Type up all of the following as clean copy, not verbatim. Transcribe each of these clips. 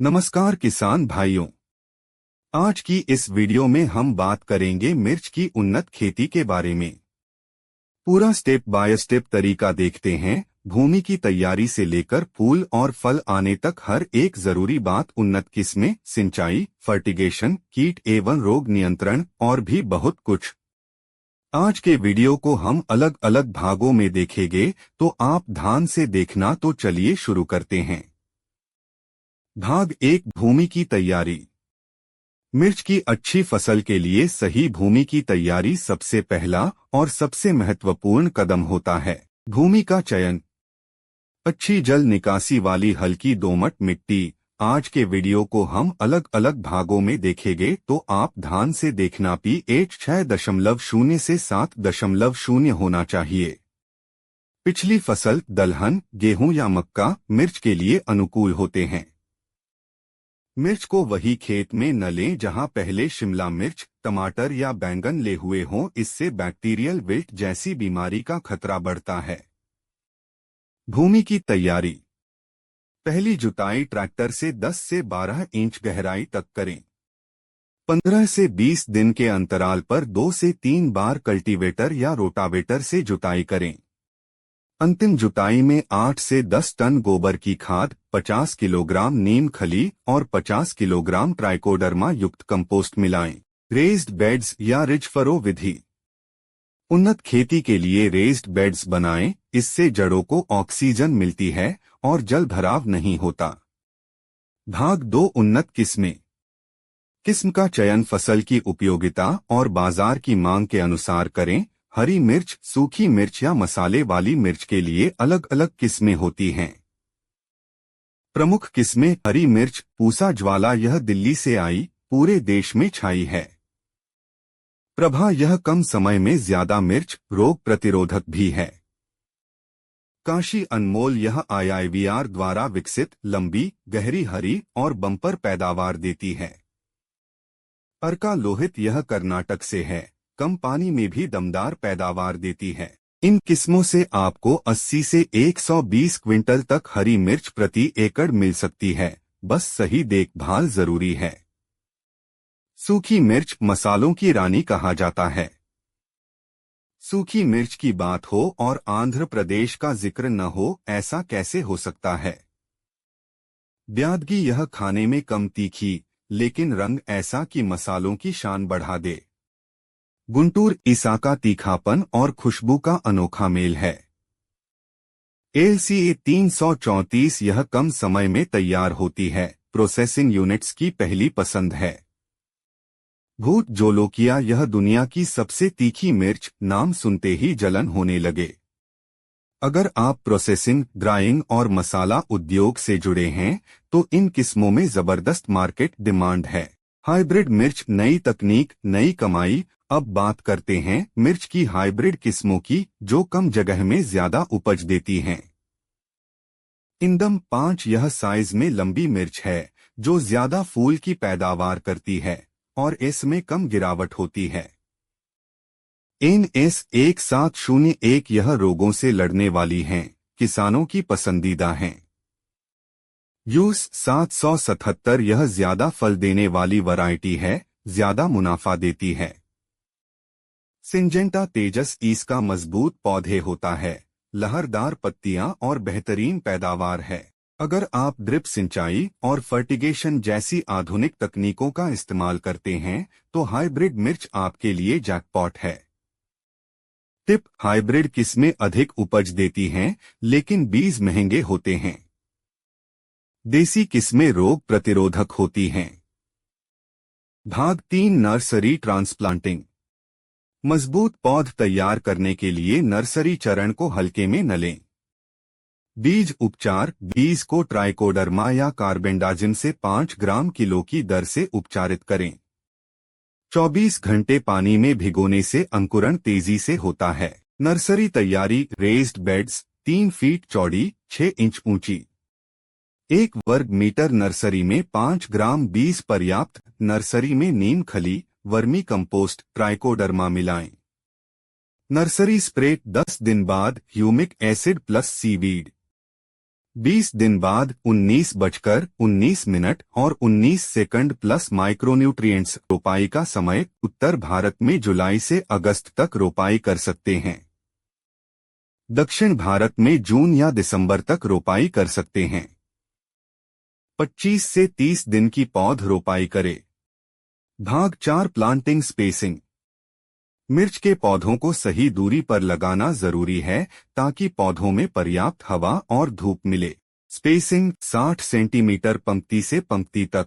नमस्कार किसान भाइयों। आज की इस वीडियो में हम बात करेंगे मिर्च की उन्नत खेती के बारे में। पूरा स्टेप बाय स्टेप तरीका देखते हैं। भूमि की तैयारी से लेकर फूल और फल आने तक हर एक जरूरी बात, उन्नत किस्में, सिंचाई, फर्टिगेशन, कीट एवं रोग नियंत्रण और भी बहुत कुछ। आज के वीडियो को हम अलग अलग भागों में देखेंगे, तो आप ध्यान से देखना। तो चलिए शुरू करते हैं। भाग 1, भूमि की तैयारी। मिर्च की अच्छी फसल के लिए सही भूमि की तैयारी सबसे पहला और सबसे महत्वपूर्ण कदम होता है। भूमि का चयन। अच्छी जल निकासी वाली हल्की दोमट मिट्टी। आज के वीडियो को हम अलग अलग भागों में देखेंगे, तो आप ध्यान से देखना। pH 6.0 से 7.0 होना चाहिए। पिछली फसल दलहन, गेहूं या मक्का मिर्च के लिए अनुकूल होते हैं। मिर्च को वही खेत में न लें जहां पहले शिमला मिर्च, टमाटर या बैंगन ले हुए हों। इससे बैक्टीरियल विल्ट जैसी बीमारी का खतरा बढ़ता है। भूमि की तैयारी। पहली जुताई ट्रैक्टर से 10 से 12 इंच गहराई तक करें। 15 से 20 दिन के अंतराल पर 2 से 3 बार कल्टीवेटर या रोटावेटर से जुताई करें। अंतिम जुताई में 8 से 10 टन गोबर की खाद, 50 किलोग्राम नीम खली और 50 किलोग्राम ट्राइकोडर्मा युक्त कंपोस्ट मिलाएं। रेज्ड बेड्स या रिज फरो विधि। उन्नत खेती के लिए रेज्ड बेड्स बनाएं। इससे जड़ों को ऑक्सीजन मिलती है और जल भराव नहीं होता। भाग 2, उन्नत किस्में। किस्म का चयन फसल की उपयोगिता और बाजार की मांग के अनुसार करें। हरी मिर्च, सूखी मिर्च या मसाले वाली मिर्च के लिए अलग अलग किस्में होती हैं। प्रमुख किस्में। हरी मिर्च, पूसा ज्वाला, यह दिल्ली से आई, पूरे देश में छाई है। प्रभा, यह कम समय में ज्यादा मिर्च, रोग प्रतिरोधक भी है। काशी अनमोल, यह IIVR द्वारा विकसित, लंबी, गहरी हरी और बम्पर पैदावार देती है। अर्का लोहित, यह कर्नाटक से है, कम पानी में भी दमदार पैदावार देती है। इन किस्मों से आपको 80 से 120 क्विंटल तक हरी मिर्च प्रति एकड़ मिल सकती है, बस सही देखभाल जरूरी है। सूखी मिर्च, मसालों की रानी कहा जाता है। सूखी मिर्च की बात हो और आंध्र प्रदेश का जिक्र न हो, ऐसा कैसे हो सकता है। ब्यादगी, यह खाने में कम तीखी लेकिन रंग ऐसा कि मसालों की शान बढ़ा दे। गुंटूर, ईसा का तीखापन और खुशबू का अनोखा मेल है। LCA 334, यह कम समय में तैयार होती है, प्रोसेसिंग यूनिट्स की पहली पसंद है। भूत जोलोकिया, यह दुनिया की सबसे तीखी मिर्च, नाम सुनते ही जलन होने लगे। अगर आप प्रोसेसिंग, ड्राइंग और मसाला उद्योग से जुड़े हैं तो इन किस्मों में जबरदस्त मार्केट डिमांड है। हाइब्रिड मिर्च, नई तकनीक, नई कमाई। अब बात करते हैं मिर्च की हाइब्रिड किस्मों की, जो कम जगह में ज्यादा उपज देती हैं। इंदम 5, यह साइज में लंबी मिर्च है जो ज्यादा फूल की पैदावार करती है और इसमें कम गिरावट होती है। NS 1701, यह रोगों से लड़ने वाली हैं, किसानों की पसंदीदा हैं। यूस 777, यह ज्यादा फल देने वाली वैरायटी है, ज्यादा मुनाफा देती है। सिंजेंटा तेजस, इसका मजबूत पौधे होता है, लहरदार पत्तियां और बेहतरीन पैदावार है। अगर आप ड्रिप सिंचाई और फर्टिगेशन जैसी आधुनिक तकनीकों का इस्तेमाल करते हैं तो हाइब्रिड मिर्च आपके लिए जैकपॉट है। टिप, हाइब्रिड किस्में अधिक उपज देती हैं लेकिन बीज महंगे होते हैं। देसी किस्में रोग प्रतिरोधक होती हैं। भाग 3, नर्सरी ट्रांसप्लांटिंग। मजबूत पौध तैयार करने के लिए नर्सरी चरण को हल्के में न लें। बीज उपचार, बीज को ट्राइकोडर्मा या कार्बेंडाजिम से 5 ग्राम किलो की दर से उपचारित करें। 24 घंटे पानी में भिगोने से अंकुरण तेजी से होता है। नर्सरी तैयारी। रेज्ड बेड्स, 3 फीट चौड़ी, 6 इंच ऊंची। 1 वर्ग मीटर नर्सरी में 5 ग्राम बीज पर्याप्त। नर्सरी में नीम खली, वर्मी कंपोस्ट, ट्राइकोडर्मा मिलाएं। नर्सरी स्प्रे 10 दिन बाद ह्यूमिक एसिड प्लस सीवीड। 20 दिन बाद 19:19 और 19 सेकंड प्लस माइक्रोन्यूट्रिएंट्स। रोपाई का समय उत्तर भारत में जुलाई से अगस्त तक रोपाई कर सकते हैं। दक्षिण भारत में जून या दिसंबर तक रोपाई कर सकते हैं। 25 से 30 दिन की पौध रोपाई करें। भाग 4 प्लांटिंग स्पेसिंग। मिर्च के पौधों को सही दूरी पर लगाना जरूरी है ताकि पौधों में पर्याप्त हवा और धूप मिले। स्पेसिंग 60 सेंटीमीटर पंक्ति से पंक्ति तक,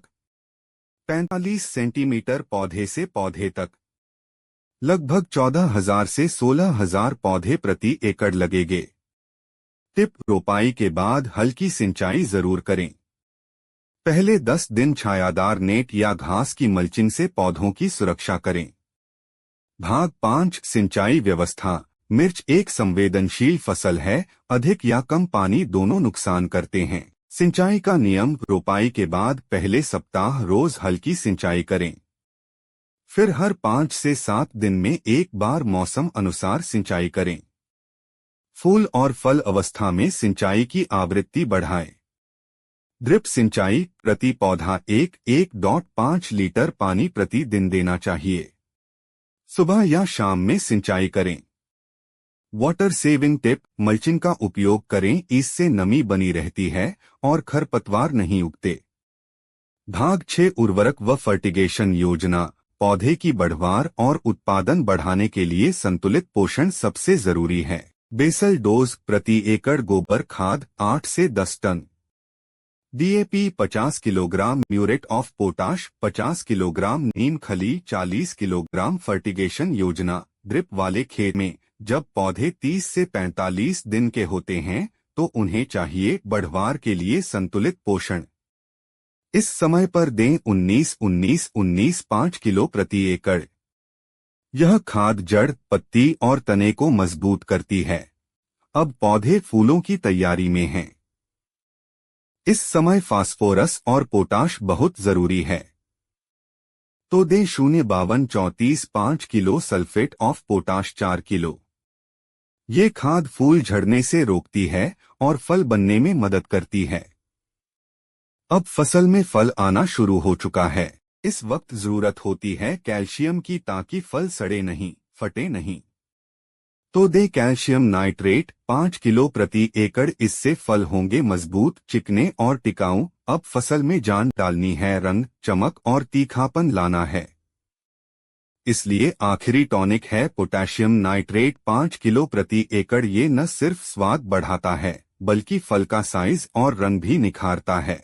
45 सेंटीमीटर पौधे से पौधे तक। लगभग 14,000 से 16,000 पौधे प्रति एकड़ लगेंगे। टिप: रोपाई के बाद हल्की सिंचाई जरूर करें। पहले 10 दिन छायादार नेट या घास की मल्चिंग से पौधों की सुरक्षा करें। भाग 5 सिंचाई व्यवस्था। मिर्च एक संवेदनशील फसल है, अधिक या कम पानी दोनों नुकसान करते हैं। सिंचाई का नियम: रोपाई के बाद पहले सप्ताह रोज हल्की सिंचाई करें, फिर हर 5 से 7 दिन में एक बार मौसम अनुसार सिंचाई करें। फूल और फल अवस्था में सिंचाई की आवृत्ति बढ़ाएं। ड्रिप सिंचाई: प्रति पौधा 1.5 लीटर पानी प्रति दिन देना चाहिए। सुबह या शाम में सिंचाई करें। वाटर सेविंग टिप: मल्चिंग का उपयोग करें, इससे नमी बनी रहती है और खरपतवार नहीं उगते। भाग 6 उर्वरक व फर्टिगेशन योजना। पौधे की बढ़वार और उत्पादन बढ़ाने के लिए संतुलित पोषण सबसे जरूरी है। बेसल डोज: प्रति एकड़ गोबर खाद 8 से 10 ton, DAP 50 kilogram, muriate of potash 50 kilogram, नीम खली 40 किलोग्राम। फर्टिगेशन योजना: ड्रिप वाले खेत में जब पौधे 30 से 45 दिन के होते हैं तो उन्हें चाहिए बढ़वार के लिए संतुलित पोषण। इस समय पर दें 19-19-19 5 किलो प्रति एकड़। यह खाद जड़, पत्ती और तने को मजबूत करती है। अब पौधे फूलों की तैयारी में हैं। इस समय फास्फोरस और पोटाश बहुत जरूरी है, तो दें 0.52-34 5 kilo sulphate of potash 4 kilo. ये खाद फूल झड़ने से रोकती है और फल बनने में मदद करती है। अब फसल में फल आना शुरू हो चुका है। इस वक्त जरूरत होती है कैल्शियम की ताकि फल सड़े नहीं, फटे नहीं। तो दे कैल्शियम नाइट्रेट 5 किलो प्रति एकड़। इससे फल होंगे मजबूत, चिकने और टिकाऊ। अब फसल में जान डालनी है, रंग, चमक और तीखापन लाना है। इसलिए आखिरी टॉनिक है पोटेशियम नाइट्रेट 5 किलो प्रति एकड़। ये न सिर्फ स्वाद बढ़ाता है बल्कि फल का साइज और रंग भी निखारता है।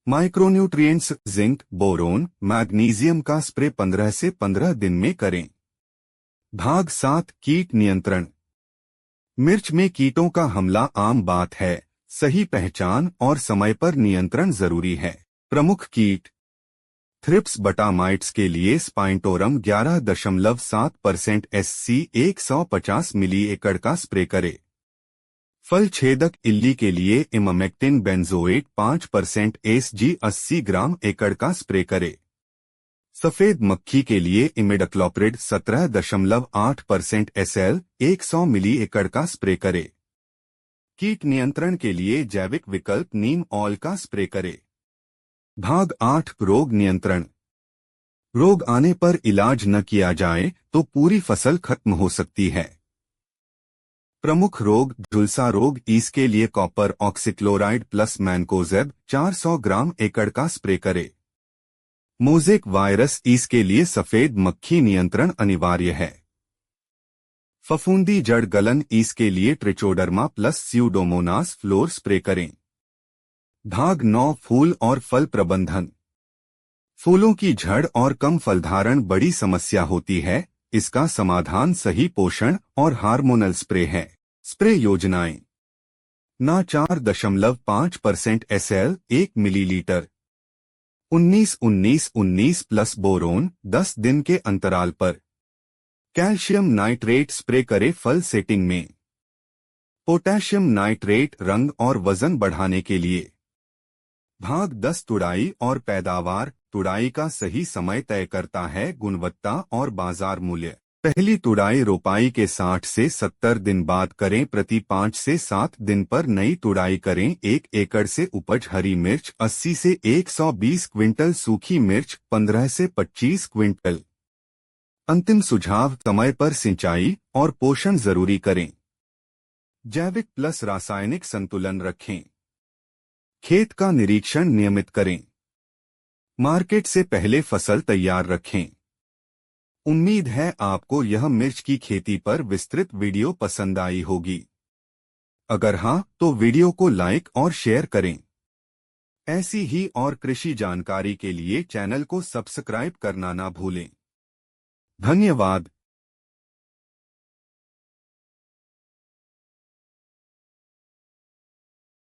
माइक्रोन्यूट्रिएंट्स: जिंक, बोरोन, मैग्नीशियम का स्प्रे 15 से 15 दिन में करें। भाग 7 कीट नियंत्रण। मिर्च में कीटों का हमला आम बात है, सही पहचान और समय पर नियंत्रण जरूरी है। प्रमुख कीट: थ्रिप्स बटा माइट्स के लिए स्पाइनटोरम 11.7% SC 150 मिली एकड़ का स्प्रे करें। फल छेदक इल्ली के लिए इमामेक्टिन बेंजोएट 5% SG 80 ग्राम एकड़ का स्प्रे करें। सफेद मक्खी के लिए इमिडाक्लोप्रिड 17.8% SL 100 मिली एकड़ का स्प्रे करें। कीट नियंत्रण के लिए जैविक विकल्प नीम ऑयल का स्प्रे करें। भाग 8 रोग नियंत्रण। रोग आने पर इलाज न किया जाए तो पूरी फसल खत्म हो सकती है। प्रमुख रोग: झुलसा रोग, इसके लिए कॉपर ऑक्सीक्लोराइड प्लस मैनकोजेब 400 ग्राम एकड़ का स्प्रे करें। मोज़ेक वायरस, इसके लिए सफेद मक्खी नियंत्रण अनिवार्य है। फफूंदी जड़ गलन, इसके लिए ट्रिचोडर्मा प्लस स्यूडोमोनास फ्लोर स्प्रे करें। भाग 9 फूल और फल प्रबंधन। फूलों की झड़ और कम फलधारण बड़ी समस्या होती है। इसका समाधान सही पोषण और हार्मोनल स्प्रे है। स्प्रे योजनाएं: ना 4.5% SL 1 मिलीलीटर, 19-19-19 प्लस बोरोन 10 दिन के अंतराल पर। कैल्शियम नाइट्रेट स्प्रे करे फल सेटिंग में। पोटेशियम नाइट्रेट रंग और वजन बढ़ाने के लिए। भाग 10 तुड़ाई और पैदावार। तुड़ाई का सही समय तय करता है गुणवत्ता और बाजार मूल्य। पहली तुड़ाई रोपाई के 60 से 70 दिन बाद करें। प्रति 5 से 7 दिन पर नई तुड़ाई करें। 1 एकड़ से उपज हरी मिर्च 80 से 120 क्विंटल, सूखी मिर्च 15 से 25 क्विंटल। अंतिम सुझाव, समय पर सिंचाई और पोषण जरूरी करें। जैविक प्लस रासायनिक संतुलन रखें। खेत का निरीक्षण नियमित करें। मार्केट से पहले फसल तैयार रखें। उम्मीद है आपको यह मिर्च की खेती पर विस्तृत वीडियो पसंद आई होगी। अगर हाँ तो वीडियो को लाइक और शेयर करें। ऐसी ही और कृषि जानकारी के लिए चैनल को सब्सक्राइब करना ना भूलें। धन्यवाद।